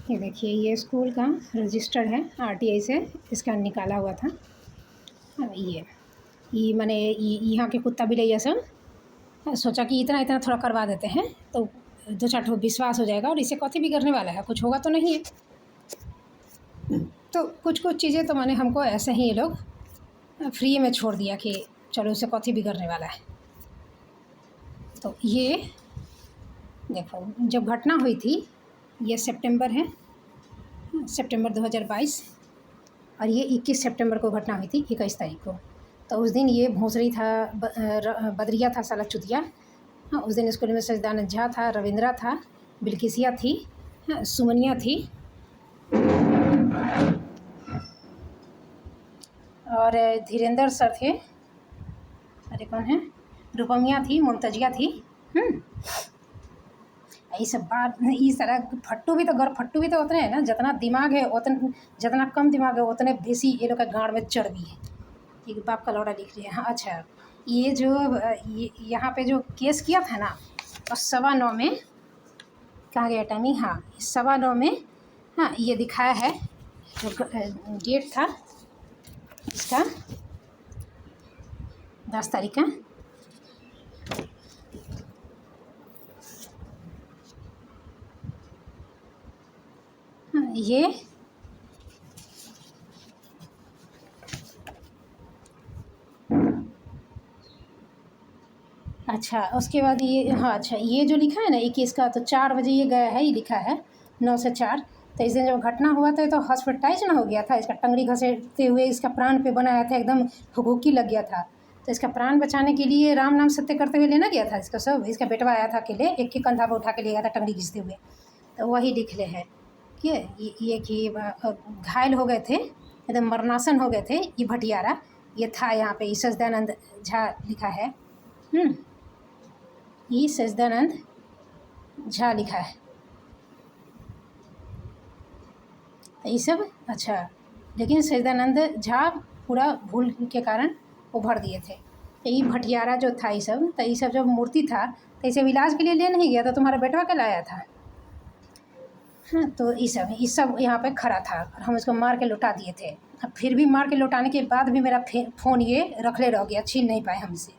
ये देखिए, ये स्कूल का रजिस्टर्ड है आरटीआई से, इसका निकाला हुआ था। ये मैंने यहाँ के कुत्ता बिलैया सब सोचा कि इतना इतना थोड़ा करवा देते हैं तो 2-4 ठो विश्वास हो जाएगा, और इससे कथी भी करने वाला है, कुछ होगा तो नहीं है। तो कुछ कुछ चीज़ें तो मैंने हमको ऐसे ही ये लोग फ्री में छोड़ दिया कि चलो उससे कथी भी करने वाला है। तो ये देखो, जब घटना हुई थी, ये सितंबर है, सितंबर 2022, और ये 21 सितंबर को घटना हुई थी, 21 तारीख को। तो उस दिन ये भोंसरी था, बदरिया था, साला चुतिया। हाँ, उस दिन स्कूल में सजदानंद झा था, रविंद्रा था, बिल्किसिया थी, हाँ, सुमनिया थी, और धीरेंद्र सर थे, अरे कौन है, रूपमिया थी, मुमतजिया थी। ये सब बात, ये सारा फट्टू भी तो फट्टू भी तो उतने हैं ना, जितना दिमाग है उतना, जितना कम दिमाग है उतने बेसी ये लोग का गाँड में चर्बी है। एक बाप का लौड़ा लिख लिया। हाँ अच्छा, ये जो यहाँ पे जो केस किया था ना, और 9:15 में, कहाँ गया टाइमिंग, हाँ 9:15 में, हाँ ये दिखाया है जो डेट था इसका 10 तारीख का। हाँ, ये अच्छा, उसके बाद ये, हाँ अच्छा, ये जो लिखा है ना 21 का, तो 4 बजे ये गया है, ये लिखा है 9 से 4। तो इस दिन जब घटना हुआ था तो हॉस्पिटलाइज ना हो गया था, इसका टंगड़ी घसेटते हुए इसका प्राण पे बनाया था, एकदम हुक्की लग गया था। तो इसका प्राण बचाने के लिए राम नाम सत्य करते हुए लेना गया था इसका, सब इसका बेटवा आया था अकेले, एक के कंधा पर उठा के ले गया था टंगड़ी घिसते हुए। तो वही लिख ले है कि ये कि घायल हो गए थे, एकदम मरणासन हो गए थे, ये भटियारा, ये था यहाँ पे, सजदानंद झा लिखा है, ये सजदानंद झा लिखा है। तो ये सब अच्छा, लेकिन सजदानंद झा पूरा भूल के कारण वो भर दिए थे। तो ये भटियारा जो था, ये सब, तो ये सब जो मूर्ति था, तो इसे इलाज के लिए ले नहीं गया था, तुम्हारा बेटवा के लाया था। हाँ, तो ये सब यहाँ पे खड़ा था, और हम इसको मार के लौटा दिए थे। अब फिर भी मार के लौटाने के बाद भी मेरा फ़ोन ये रखले रह गया, छीन नहीं पाए हमसे।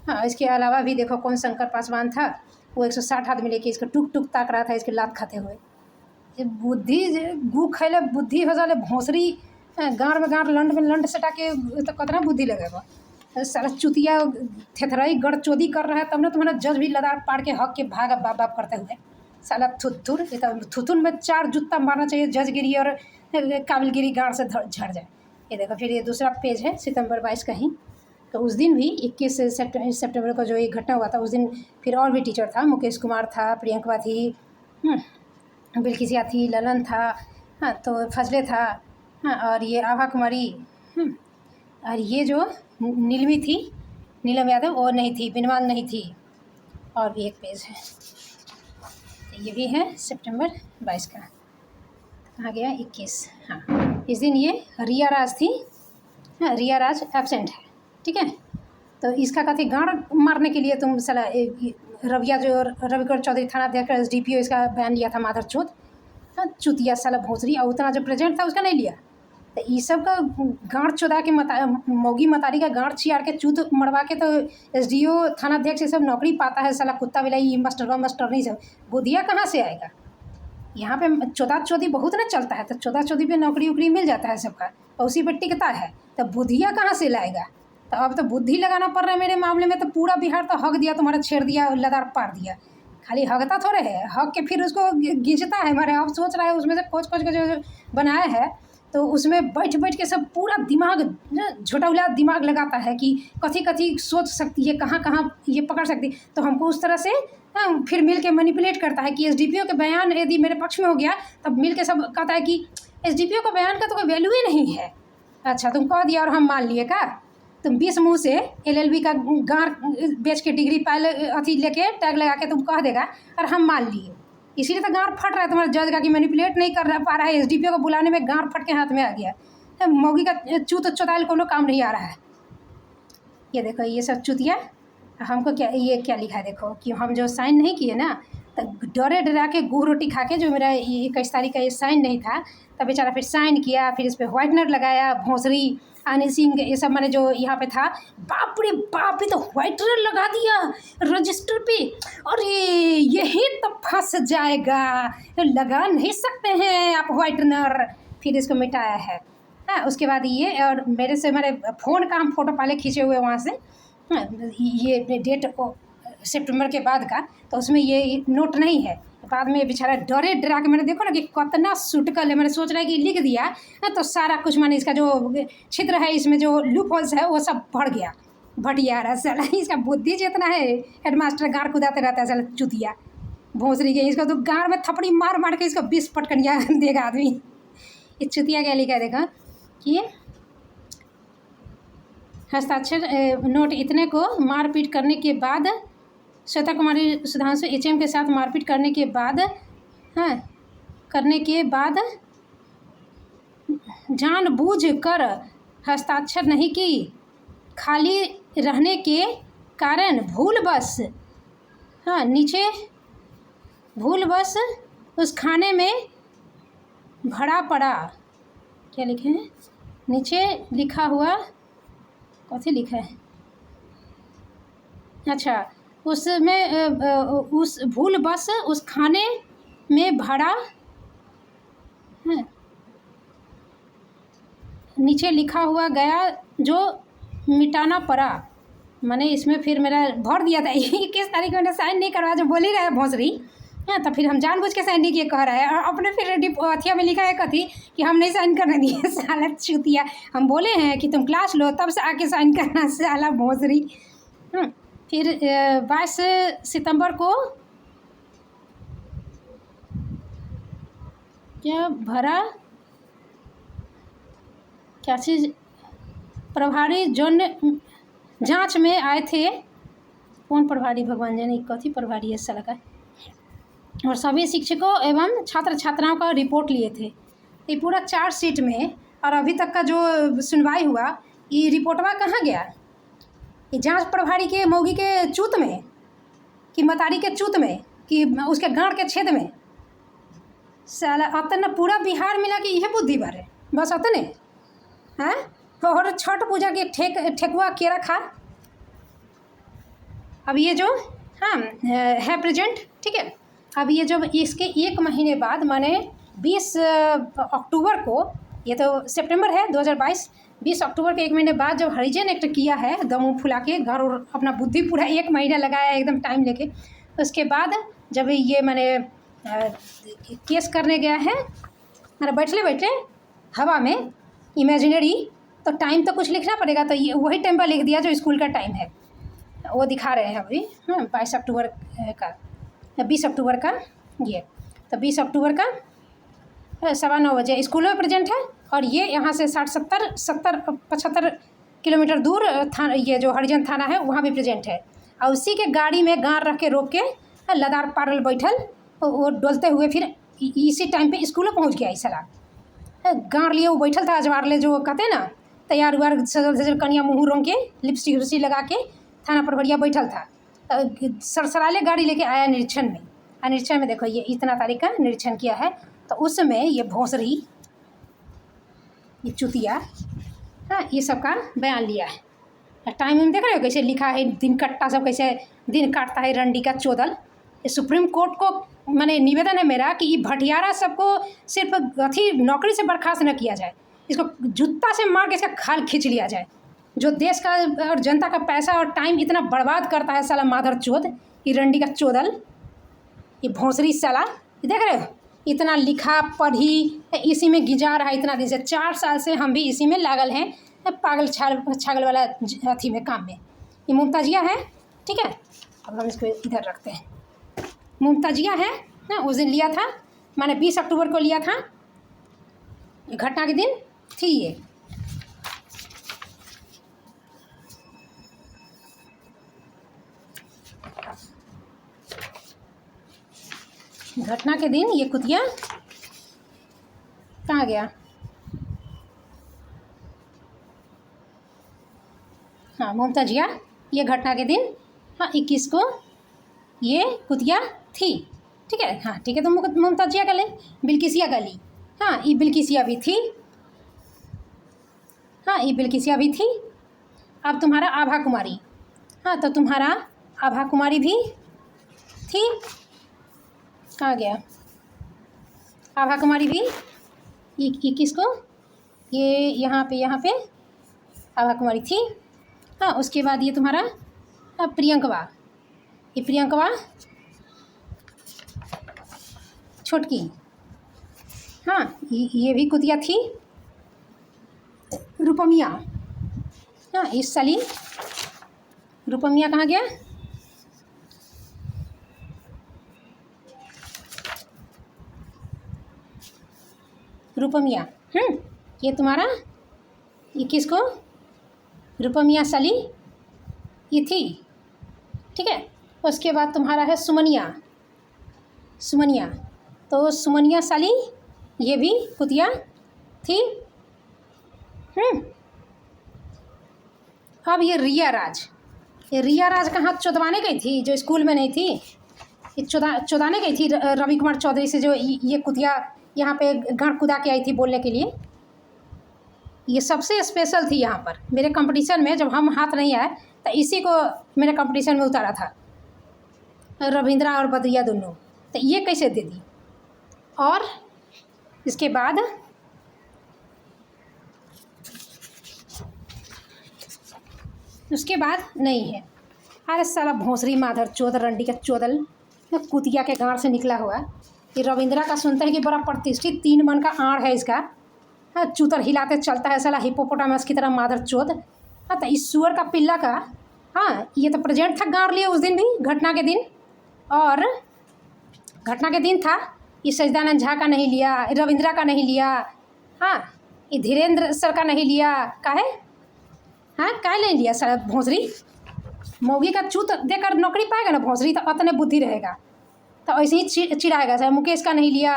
हाँ, इसके अलावा भी देखो कौन शंकर पासवान था, वो 160 आदमी लेके इसको टुक टुक ताक रहा था, इसके लात खाते हुए। ये बुद्धि गू खैले बुद्धि हो जाले भोंसरी, गाँड में गाँड, लंड में लंड सटा के, तो कितना बुद्धि लगेगा। सारा चुतिया थेथराई गड़चोदी कर रहा है, तब ना तुम्हारा जज भी लदार पाड़ के हक के भागा बाप बाप करते हुए। साला थुथुर, ये तो थुथुन में 4 जूता मारना चाहिए, जजगिरी और काबिलगिरी गाँड से झड़ जाए। ये देखो, फिर ये दूसरा पेज है, सितंबर 22 का ही। तो उस दिन भी 21 सितंबर को जो ये घटना हुआ था, उस दिन फिर और भी टीचर था, मुकेश कुमार था, प्रियंका थी, बिल्किसिया थी, ललन था, हाँ तो फजले था, हाँ, और ये आभा कुमारी, और ये जो नीलमी थी, नीलम यादव, और नहीं थी, बिनवांग नहीं थी। और भी एक पेज है, तो ये भी है सितंबर 22 का। कहाँ गया 21, हाँ इस दिन ये रिया राज थी, हाँ रिया राज एबसेंट है, ठीक है। तो इसका कहते गाँड मारने के लिए तुम साला रविया जो रविकर चौधरी थाना अध्यक्ष SDPO, इसका बयान लिया था माधर चौथ, हाँ चुतिया साला भोसरी, और उतना जो प्रेजेंट था उसका नहीं लिया। तो ये सब का गाँड चुदा के मोगी मतारी का गाँड छियार के चूत मरवा के, तो SDO थाना अध्यक्ष ये सब नौकरी पाता है, साला कुत्ता बिलाई मास्टरनी सब, बुधिया कहाँ से आएगा। यहाँ पे चौदा चौधी बहुत ना चलता है, तो चौदा चौधी पे नौकरी उकरी मिल जाता है सबका, और उसी पे टिकता है, तो बुधिया कहाँ से लाएगा। तो अब तो बुद्धि लगाना पड़ रहा है मेरे मामले में, तो पूरा बिहार तो हक दिया, तुम्हारा छेड़ दिया, लदार पार दिया। खाली हकता थोड़े है, हक के फिर उसको घींचता है हमारे। अब सोच रहा है उसमें से खोज खोज के जो बनाया है, तो उसमें बैठ बैठ के सब पूरा दिमाग झोटौला दिमाग लगाता है कि कथी कथी सोच सकती है, कहाँ कहाँ ये पकड़ सकती। तो हमको उस तरह से फिर मिल के मैनिपुलेट करता है कि SDPO के बयान यदि मेरे पक्ष में हो गया, तब मिल के सब कहता है कि SDPO का बयान का तो कोई वैल्यू ही नहीं है। अच्छा, तुम कह दिया और हम मान लिए का, तुम 20 मुँह से LLB का गाँड बेच के डिग्री पायल अथी लेके टैग लगा के तुम कह देगा, और हम मान लिए। इसीलिए तो गाँड फट रहा है तुम्हारा जज का, कि मैनिपुलेट नहीं कर पा रहा है, SDPO को बुलाने में गाँड फट के हाथ में आ गया। मोगी का चूत चौताल कोनो काम नहीं आ रहा है। ये देखो, ये सब चुतिया हमको क्या, ये क्या लिखा है देखो, कि हम जो साइन नहीं किए ना, तो डरे डरा के गुड़ रोटी खा के, जो मेरा 21 तारीख का ये साइन नहीं था, तब बेचारा फिर साइन किया, फिर इस पर व्हाइटनर लगाया, भोंसरी अनिसिंग ये सब मैंने जो यहाँ पे था, बाप रे बाप, ये तो व्हाइटनर लगा दिया रजिस्टर पे। अरे यही तो फंस जाएगा, लगा नहीं सकते हैं आप व्हाइटनर। फिर इसको मिटाया है। हाँ, उसके बाद ये, और मेरे से मेरे फ़ोन का हम फ़ोटो पहले खींचे हुए वहाँ से। हाँ, ये डेट सितंबर के बाद का, तो उसमें ये नोट नहीं है। बाद में बेचारा डरे डरा के, मैंने देखो ना कि कितना सुटकल है, मैंने सोच रहा है कि लिख दिया ना तो सारा कुछ, माने इसका जो छिद्र है, इसमें जो लूप होल्स है वो सब भर गया। भटियारा साला, इसका बुद्धि जितना है, हेडमास्टर गाड़ कुदाते रहता है साला चुतिया भोंसरी के। इसको तो गाड़ में थपड़ी मार मार के इसको 20 पटकनिया देगा आदमी। ये चुतिया क्या लिखा है देखा कि हस्ताक्षर नोट इतने को मारपीट करने के बाद, श्वेता कुमारी सुधांशु HM के साथ मारपीट करने के बाद, हाँ, करने के बाद जानबूझकर हस्ताक्षर नहीं की, खाली रहने के कारण भूलवश, हाँ, नीचे भूलवश उस खाने में भरा पड़ा। क्या लिखे हैं नीचे लिखा हुआ, कौन लिखा है, अच्छा, उसमें उस भूलवश उस खाने में भरा, हाँ, नीचे लिखा हुआ गया जो मिटाना पड़ा। मैंने इसमें फिर मेरा भर दिया था 21 तारीख मैंने साइन नहीं करवाया, जो बोल ही रहा है भोंसरी। हाँ, तो फिर हम जानबूझ के साइन नहीं किए कह रहा है, और अपने फिर अथिया में लिखा है कथी कि हम नहीं साइन करने दिए। साला चूतिया, हम बोले हैं कि तुम क्लास लो तब से आके साइन करना, साला भोंसरी। फिर 22 सितंबर को क्या भरा, क्या चीज़, प्रभारी जोन जांच में आए थे। कौन प्रभारी, भगवान जाने कथी प्रभारी है साला का। और सभी शिक्षकों एवं छात्र छात्राओं का रिपोर्ट लिए थे। ये पूरा चार्जशीट में, और अभी तक का जो सुनवाई हुआ, ये रिपोर्टवा कहाँ गया? ये जांच प्रभारी के मौगी के चूत में, कि मतारी के चूत में, कि उसके गांड के छेद में। साला अतन पूरा बिहार मिला कि यह बुद्धि बारे बस अतने हैं। और छठ पूजा के ठेकुआ केरा खा। अब ये जो, हाँ, है प्रेजेंट, ठीक है। अब ये जब इसके 1 महीने बाद, माने 20 अक्टूबर को, ये तो सितंबर है 2022, 20 अक्टूबर के 1 महीने बाद जब हरिजन एक्ट किया है, दम फुला के घर, और अपना बुद्धि पूरा 1 महीना लगाया एकदम टाइम लेके, उसके बाद जब ये मैंने केस करने गया है, मैंने बैठले बैठे हवा में इमेजिनरी, तो टाइम तो कुछ लिखना पड़ेगा, तो ये वही टाइम पर लिख दिया जो स्कूल का टाइम है, वो दिखा रहे हैं अभी। 22 अक्टूबर का, 20 अक्टूबर का ये, तो 20 अक्टूबर का 9:15 बजे स्कूल में प्रेजेंट है। और ये यहाँ से 60-70-75 किलोमीटर दूर थाना, ये जो हरिजन थाना है वहाँ भी प्रेजेंट है। और उसी के गाड़ी में गाड़ रख के रोक के लदार पारल बैठल, वो डोलते हुए फिर इसी टाइम पे स्कूल पहुँच गया। इस सलाह गाड़ लिए वो बैठल था, अजवारले जो कहते हैं ना, तैयार उयार सजल सजल कनिया मुँह रंग के, लिपस्टिक उप्स्टिक लगा के थाना पर बढ़िया बैठल था। सरसराले गाड़ी लेके आया निरीक्षण में। निरीक्षण में देखो ये इतना तारीख का निरीक्षण किया है, तो उस समय ये भोंसरी, ये चुतिया, हाँ, ये सब का बयान लिया है। टाइम में देख रहे हो कैसे लिखा है, दिन कट्टा सब कैसे दिन काटता है रंडी का चोदल। ये सुप्रीम कोर्ट को मैंने निवेदन है मेरा कि ये भटियारा सबको सिर्फ अथी नौकरी से बर्खास्त न किया जाए, इसको जूता से मार के इसका खाल खींच लिया जाए। जो देश का और जनता का पैसा और टाइम इतना बर्बाद करता है साला माधर चोद, ये रंडी का चोदल, ये भोंसरी साला, ये देख रहे हो इतना लिखा पढ़ी इसी में गिजा रहा है इतना दिन से। 4 साल से हम भी इसी में लागल हैं, पागल छागल वाला अथी में, काम में। ये मुमताजिया है, ठीक है। अब हम इसको इधर रखते हैं। मुमताजिया है ना, उस दिन लिया था, मैंने 20 अक्टूबर को लिया था, घटना के दिन थी ये। घटना के दिन ये कुतिया कहाँ गया? हाँ, मुमताजिया, ये घटना के दिन, हाँ, 21 को ये कुतिया थी। ठीक है, हाँ ठीक है, तो मुमताजिया गली, बिल्किसिया गली, हाँ ये बिल्किसिया भी थी, हाँ ये बिल्किसिया भी थी। अब तुम्हारा आभा कुमारी, हाँ तो तुम्हारा आभा कुमारी भी थी। कहाँ गया आभा कुमारी भी, ये किसको, ये यहाँ पे आभा कुमारी थी। हाँ उसके बाद ये तुम्हारा प्रियंकवा, ये प्रियंकवा छोटकी, हाँ ये भी कुतिया थी। रूपमिया, हाँ इस साली रूपमिया कहाँ गया, रूपमिया, ये तुम्हारा, ये किसको, रूपमिया साली ये थी, ठीक है। उसके बाद तुम्हारा है सुमनिया, सुमनिया, तो सुमनिया साली ये भी कुतिया थी। अब ये रिया राज, ये रिया राज कहाँ चौदवाने गई थी, जो स्कूल में नहीं थी, ये चौदाने गई थी रवि कुमार चौधरी से, जो ये कुतिया यहाँ पे गाड़ कुदा के आई थी बोलने के लिए। ये सबसे स्पेशल थी यहाँ पर मेरे कंपटीशन में, जब हम हाथ नहीं आए तो इसी को मेरे कंपटीशन में उतारा था, रविंद्रा और बद्रिया दोनों। तो ये कैसे दे दी। और इसके बाद उसके बाद नहीं है, अरे साला भोंसरी माधर चौध रंडी का चौदल कुतिया के गांड से निकला हुआ। ये रविंद्रा का सुनते हैं कि बड़ा प्रतिष्ठित 3 मन का आड़ है इसका, हाँ चूतर हिलाते चलता है साला हिपोपोटामस की तरह माधर चौध। हाँ तो इस सुअर का पिल्ला का, हाँ ये तो प्रेजेंट था गांड लिए उस दिन भी, घटना के दिन, और घटना के दिन था। ये सजदानंद झा का नहीं लिया, रविंद्रा का नहीं लिया, हाँ ये धीरेन्द्र सर का नहीं लिया, काहे, हाँ काहे नहीं लिया सर। भोंसरी मौगी का चूत देकर नौकरी पाएगा ना भोंसरी, तो अतने बुद्धि रहेगा, तो ऐसे ही चिढ़ाएगा सर। मुकेश का नहीं लिया,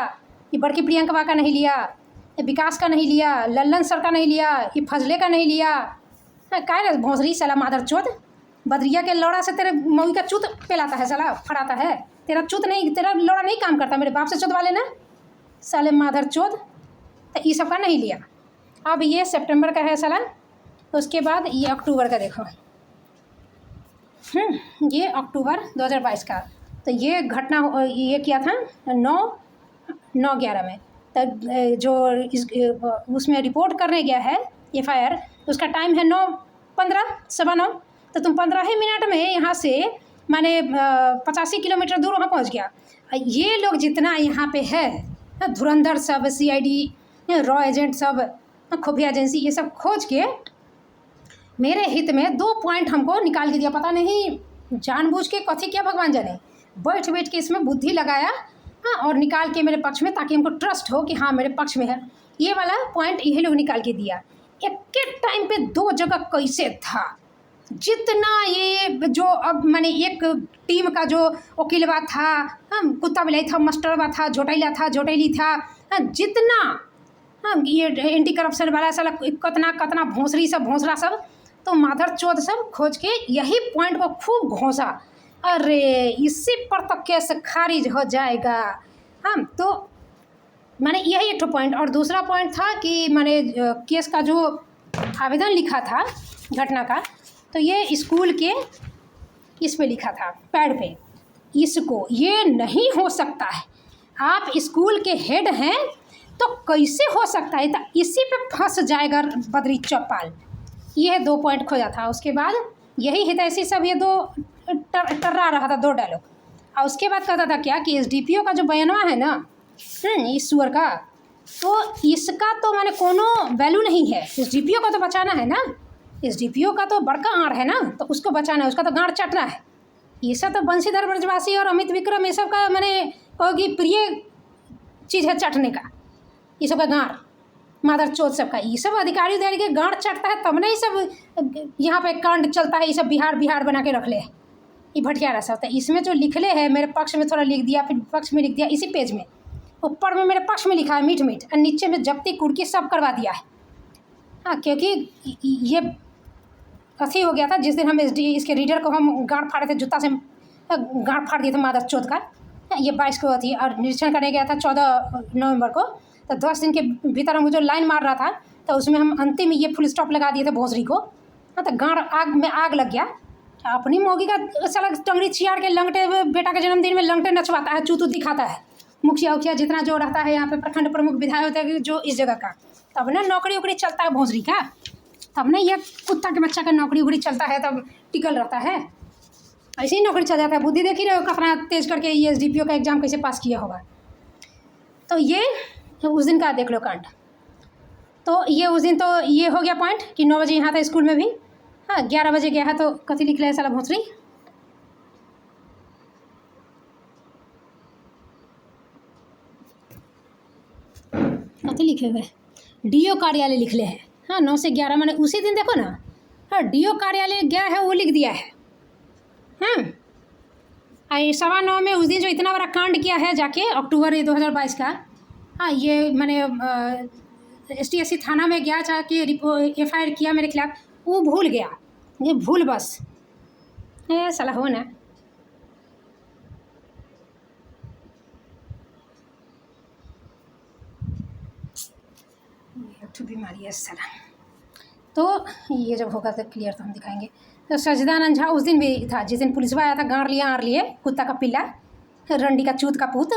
ये बड़की प्रियंका का नहीं लिया, ये विकास का नहीं लिया, लल्लन सर का नहीं लिया, ये फजले का नहीं लिया, हाँ काहे भोंसरी साला मादर चौथ। बदरिया के लौड़ा से तेरे मौगी का चूत पेलाता है साला, फड़ाता है, तेरा चूत नहीं, तेरा लौड़ा नहीं काम करता, मेरे बाप से चौथ वाले ना साले मादर चौथ। तो ये सब का नहीं लिया। अब ये सितंबर का है साला, उसके बाद ये अक्टूबर का देखो, ये अक्टूबर 2022 का। तो ये घटना ये किया था 9/11 में। तो जो उसमें रिपोर्ट करने गया है FIR, उसका टाइम है 9:15, 9:15। तो तुम 15 ही मिनट में यहाँ से माने 85 किलोमीटर दूर वहाँ पहुँच गया। ये लोग जितना यहाँ पे है, धुरंधर सब, CID, रॉ एजेंट सब, खुफिया एजेंसी, ये सब खोज के मेरे हित में 2 पॉइंट हमको निकाल के दिया। पता नहीं जानबूझ के कथी क्या भगवान जाने, बैठ के इसमें बुद्धि लगाया, हाँ, और निकाल के मेरे पक्ष में, ताकि हमको ट्रस्ट हो कि हाँ मेरे पक्ष में है। ये वाला पॉइंट यही लोग निकाल के दिया। एक के टाइम पे 2 जगह कैसे था, जितना ये जो अब मैंने एक टीम का जो वकीलवा था, हम कुत्ता बिलाई था, मास्टरवा था, झोटैला था, झोटैली था, जितना ये एंटी करप्शन वाला साला कतना भोंसरी सब, भोंसरा सब, तो माधर चौध सब खोज के यही पॉइंट को खूब घोंसा। अरे इसी पर तो केस खारिज हो जाएगा। हम तो मैंने यही एक पॉइंट, और दूसरा पॉइंट था कि मैंने केस का जो आवेदन लिखा था घटना का, तो ये स्कूल के इस पे लिखा था पैड पे, इसको ये नहीं हो सकता है, आप स्कूल के हेड हैं तो कैसे हो सकता है, तो इसी पे फंस जाएगा बद्री चौपाल। ये 2 पॉइंट खोजा था। उसके बाद यही हितैषी सब ये 2 टर्रा रहा था, 2 डायलॉग। और उसके बाद कहता था क्या कि SDPO का जो बयानवा है ना, इस सुअर का, तो इसका तो मैंने कोनो वैल्यू नहीं है। SDPO का तो बचाना है ना, SDPO का तो बड़का आड़ है ना, तो उसको बचाना है, उसका तो गाँड चटना है। ये सब तो बंशीधर ब्रजवासी और अमित विक्रम, ये सब का मैंने कहोगी प्रिय चीज़ है चटने का, ये सब का गाँड, मादर चौथ सबका, ये सब अधिकारी उधिकारी के गाँड चटता है, तब नहीं सब यहाँ पे कांड चलता है। ये सब बिहार बना के रख ले ये भटियारा सब। तो इसमें जो लिखले है मेरे पक्ष में थोड़ा लिख दिया, फिर पक्ष में लिख दिया, इसी पेज में ऊपर में मेरे पक्ष में लिखा है मीठ, और नीचे में जब्ती कुर्की सब करवा दिया है। हाँ, क्योंकि ये कथी हो गया था जिस दिन हम इसके रीडर को हम गाँड फाड़े थे, जूता से गाँड फाड़ दिए थे मादर चौथ का। ये 22 को थी और निरीक्षण करने गया था 14 नवंबर को। तो 10 दिन के भीतर हमको जो लाइन मार रहा था तो उसमें हम अंतिम ये फुल स्टॉप लगा दिए थे भोसरी को। हाँ, तो गाँव आग में आग लग गया। अपनी मौगी का साला टंगड़ी छियाड़ के लंगटे बेटा के जन्मदिन में लंगटे नचवाता है, चूतू दिखाता है। मुखिया उखिया जितना जो रहता है यहाँ पे प्रखंड प्रमुख विधायक होता है जो इस जगह का, तब ना नौकरी वोकरी चलता है भोसरी का, तब ना ये कुत्ता के बच्चा का नौकरी वोकरी चलता है, तब टिकल रहता है। ऐसे ही नौकरी चल जाता है। बुद्धि देख ही रहे हो कितना तेज करके ये SDPO का एग्जाम कैसे पास किया होगा। तो ये उस दिन का देख लो कांड। तो ये उस दिन तो ये हो गया पॉइंट कि 9 बजे यहाँ था स्कूल में भी। हाँ, 11 बजे गया है तो कथी लिख रहे साला भोसरी, कथी लिखे हुए DO कार्यालय लिख ले है। हाँ, 9 से 11 मैंने उसी दिन देखो ना। हाँ, DO कार्यालय गया है वो लिख दिया है। हाँ, 9:15 में उस दिन जो इतना बड़ा कांड किया है जाके अक्टूबर 2022 का। हाँ, ये मैंने STSC थाना में गया जाके FIR किया मेरे खिलाफ, वो भूल गया, ये भूल बस है साला हो ना। ये बीमारी है साला। तो ये जब होगा तो क्लियर तो हम दिखाएंगे। तो सजदानंद झा उस दिन भी था जिस दिन पुलिस आया था गाड़ लिया आर लिए कुत्ता का पिल्ला, रंडी का चूत का पूत।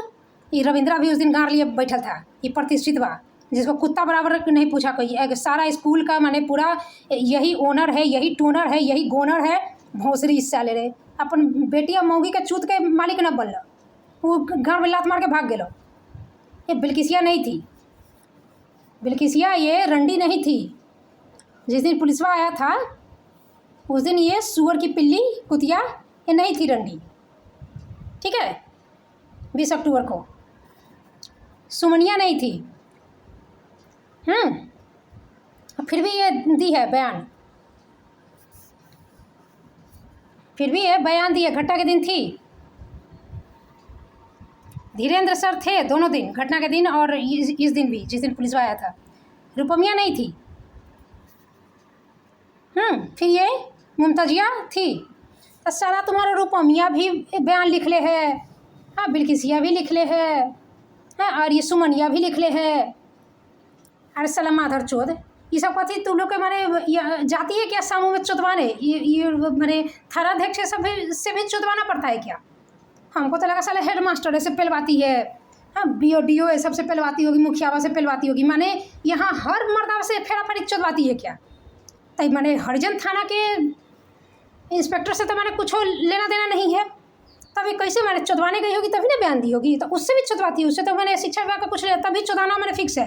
ये रविंद्रा भी उस दिन गाड़ लिए बैठल था, ये प्रतिष्ठित बा जिसको कुत्ता बराबर नहीं पूछा कोई। सारा स्कूल का माने पूरा यही ओनर है, यही टोनर है, यही गोनर है। भोसरी हिस्सा ले रहे अपन बेटिया मौगी के चूत के मालिक न बनल, वो गाँव में लात मार के भाग गेलो। ये बिल्किसिया नहीं थी, बिल्किसिया ये रंडी नहीं थी। जिस दिन पुलिसवा आया था उस दिन ये सुअर की पिल्ली कुतिया ये नहीं थी रंडी, ठीक है। 20 अक्टूबर को सुमनिया नहीं थी। फिर भी ये दी है बयान, फिर भी ये बयान दी है। घटना के दिन थी, धीरेन्द्र सर थे दोनों दिन, घटना के दिन और इस दिन भी जिस दिन पुलिस आया था। रूपमिया नहीं थी। फिर ये मुमताजिया थी। तो सारा तुम्हारा रूपमिया भी बयान लिख ले है, हाँ, बिल्किसिया भी लिख ले है, हाँ, और ये सुमनिया भी लिख ले है। अरे साला माधर चोद, ये सब कथी तुम लोग के माने जाती है क्या समूह में चुदवाने? ये माने थानाध्यक्ष से भी चुदवाना पड़ता है क्या? हमको तो लगा साला हेड मास्टर ऐसे पहलवाती है, हाँ, BODO ये सबसे पहलवाती होगी, मुखियावा से पहलवाती होगी, माने यहाँ हर मर्दावा से फेराफेरी चुदवाती है क्या? तब माने हरिजन थाना के इंस्पेक्टर से तो मैंने कुछ लेना देना नहीं है, तभी कैसे मैंने चुदवाने गई होगी तभी ना बयान दी होगी। तो उससे भी चुदवाती है, उससे तो मैंने शिक्षा विभाग का कुछ लिया तभी चुदवाना मैंने फिक्स है।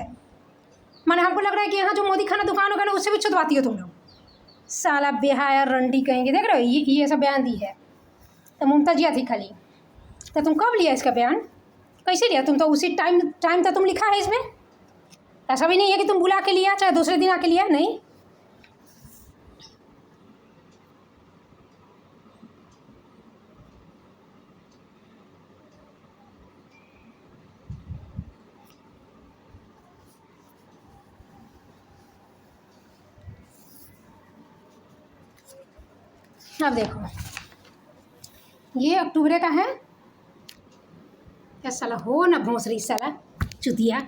मैंने हमको लग रहा है कि यहाँ जो मोदी खाना दुकान होगा ना उससे भी चुदवाती हो तुम लोग। साला बेहाया रंडी कहेंगे, देख रहे हो ये सब बयान दी है। तो मुमताजिया थी खाली। तो तुम कब लिया इसका बयान, कैसे लिया? तुम तो उसी टाइम तो तुम लिखा है इसमें, ऐसा भी नहीं है कि तुम बुला के लिया चाहे दूसरे दिन आके लिया, नहीं। अब देखो ये अक्टूबर का है। क्या साला हो ना भोसरी साला चुतिया,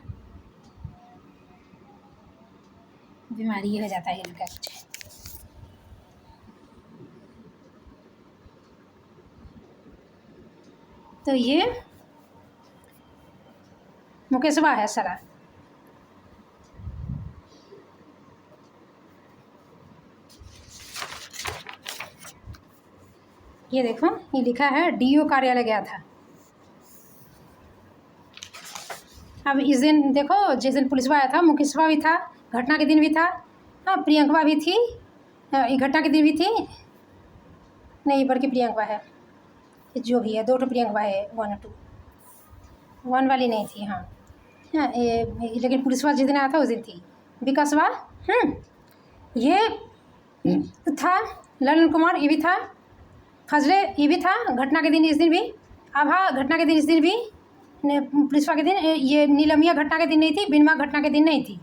बीमारी हो जाता है इनका कुछ। तो ये मुकेशवा है साला, ये देखो ये लिखा है DO कार्यालय गया था। अब इस दिन देखो जिस दिन पुलिसवा आया था मुकेशवा भी था, घटना के दिन भी था, हाँ, प्रियंकवा भी थी, घटना के दिन भी थी, नहीं बल्कि प्रियंकवा है, जो भी है 2 प्रियंकवा है, 1 और 2, 1 वाली नहीं थी। हाँ, लेकिन पुलिसवा जिस दिन आया था उस दिन थी। विकासवा ये था, ललन कुमार ये भी था, फजले ये भी था घटना के दिन इस दिन भी, आभा घटना के दिन इस दिन भी, पुलिसवा के दिन। ये नीलमिया घटना के दिन नहीं थी, बिनमा घटना के दिन नहीं थी।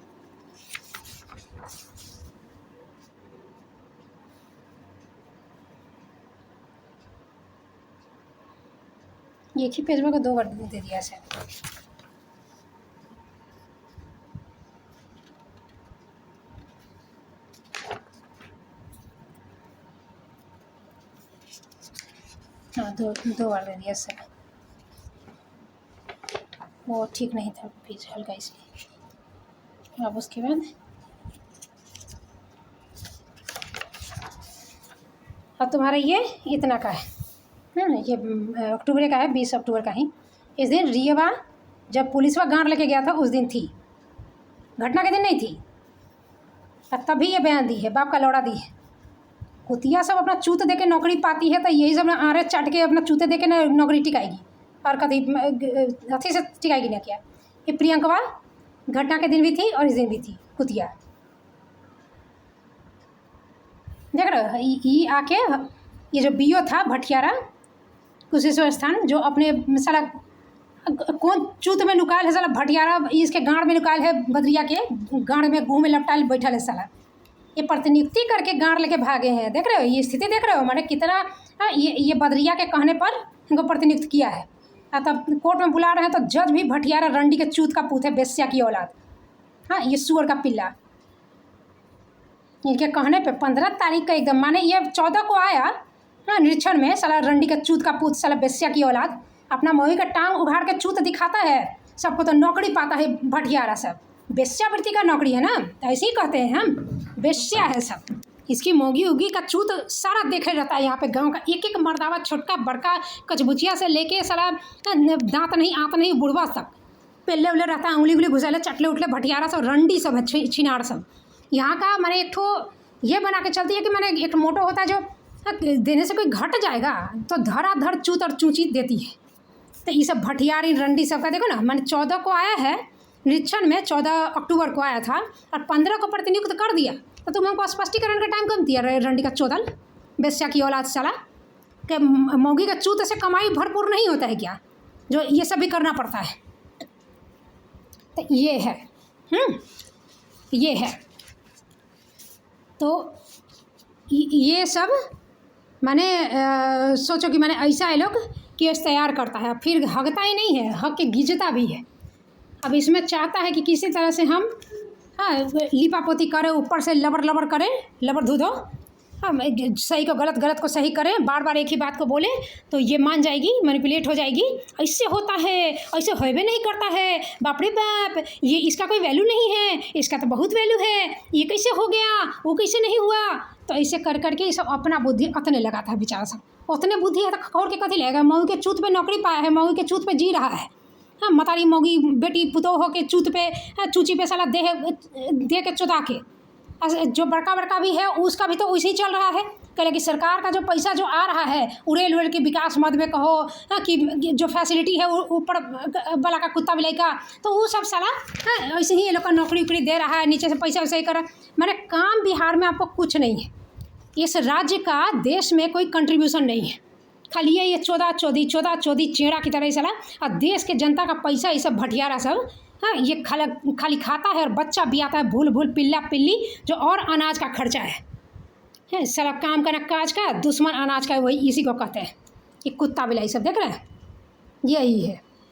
एक ही पेज में को 2 बार दे दिया से। हाँ, दो बार दे दिया से। वो ठीक नहीं था पेज हल्का, इसलिए। अब उसके बाद अब तुम्हारा ये इतना का है, ये अक्टूबर का है, 20 अक्टूबर का ही। इस दिन रियवा जब पुलिसवा गांड लेके गया था उस दिन थी, घटना के दिन नहीं थी। तभी ये बयान दी है, बाप का लौड़ा दी है। कुतिया सब अपना चूत दे के नौकरी पाती है, तो यही सब आरे चाट के अपना चूते दे के नौकरी टिकाएगी, और कभी अथी से टिकाएगी ना क्या। ये प्रियंकवा घटना के दिन भी थी और इस दिन भी थी कुतिया। देख रहे हो, ये आके ये जो बीओ था भटियारा कुशेश्वर स्थान, जो अपने साला कौन चूत में नुकाल है साला भटियारा, इसके गांड में नुकाल है, बदरिया के गांड में मुँह में लपटाल बैठल है साला। ये प्रतिनियुक्ति करके गांड लेके भागे हैं। देख रहे हो ये स्थिति, देख रहे हो माने कितना ये बदरिया के कहने पर इनको प्रतिनियुक्त किया है। तब कोर्ट में बुला रहे हैं तो जज भी भटियारा रंडी के चूत का पूत है, बेस्या की औलाद। हाँ, ये सुअर का पिल्ला। इनके कहने पे 15 तारीख का एकदम माने ये 14 को आया हाँ निरीक्षण में, साला रंडी का चूत का पूत, साला बेस्या की औलाद अपना मौही का टांग उघाड़ के चूत दिखाता है सबको, तो नौकरी पाता है भटियारा सब। बेस्यावृत्ति का नौकरी है ना, तो ऐसे ही कहते हैं हम, बेस्या है सब। इसकी मोगी उगी का चूत सारा देखे रहता है यहाँ पे गांव का, एक एक मर्दावा, छोटका बड़का, कचबुचिया से लेके साला दांत नहीं आंत नहीं बुढ़वा तक पेले उले रहता है, उंगली उंगली घुसेले चटले उठले भटियारा सब, रंडी सब है, छिनार सब। यहाँ का मैंने एक ठो ये बना के चलती है कि मैंने एक मोटो होता है जो देने से कोई घट जाएगा तो धराधर चूत और चूची देती है। तो ये सब भटियारी रंडी सब का देखो ना, मैंने 14 को आया है निरीक्षण में, 14 अक्टूबर को आया था और 15 को प्रतिनियुक्त कर दिया। तो तुम हमको स्पष्टीकरण का टाइम कम दिया रंडी का चोदल बेस्या की औलाद साला के मौगी का चूत से कमाई भरपूर नहीं होता है क्या, जो ये सब भी करना पड़ता है। तो ये है ये है। तो ये सब मैंने सोचो कि मैंने ऐसा है लोग केस तैयार करता है, फिर हकता ही नहीं है, हक के गिजता भी है। अब इसमें चाहता है कि किसी तरह से हम लिपापोती करें, ऊपर से लबर लबर करें, लबर धुधो, हम सही को गलत, गलत को सही करें, बार बार एक ही बात को बोले तो ये मान जाएगी, मैनिपुलेट हो जाएगी। ऐसे होता है, ऐसे होबे नहीं करता है, बाप रे बाप, ये इसका कोई वैल्यू नहीं है, इसका तो बहुत वैल्यू है, ये कैसे हो गया, वो कैसे नहीं हुआ। तो ऐसे कर करके ये सब अपना बुद्धि अतने लगाता है बेचारा सब। उतने बुद्धि है तो और के कथी लेगा, मऊ के चूत पे नौकरी पाया है, मऊ के चूत पे जी रहा है। हाँ, मतारी मोगी बेटी पुतो हो के चूत पे चूची पे साला दे के चुदा के, जो बड़का बड़का भी है उसका भी तो वैसे ही चल रहा है। कह कि सरकार का जो पैसा जो आ रहा है उड़ेल उड़ेल के विकास मद में कहो कि जो फैसिलिटी है ऊपर वाला का कुत्ता बिलाई का, तो वो सब साला ऐसे ही ये लोग का नौकरी उकरी दे रहा है, नीचे से पैसा वैसा ही कर रहा है। मैंने काम बिहार में आपको कुछ नहीं है, इस राज्य का देश में कोई कंट्रीब्यूशन नहीं है, खाली ये चौदह चौदी चेड़ा की तरह साला, और देश के जनता का पैसा ये सब भटियारा सब हाँ ये खाली खाता है और बच्चा भी आता है भूल भूल पिल्ला पिल्ली, जो और अनाज का खर्चा है साला, काम का ना काज का, दुश्मन अनाज का, वही इसी को कहते हैं। ये कुत्ता बिलाई सब देख रहे हैं, यही है।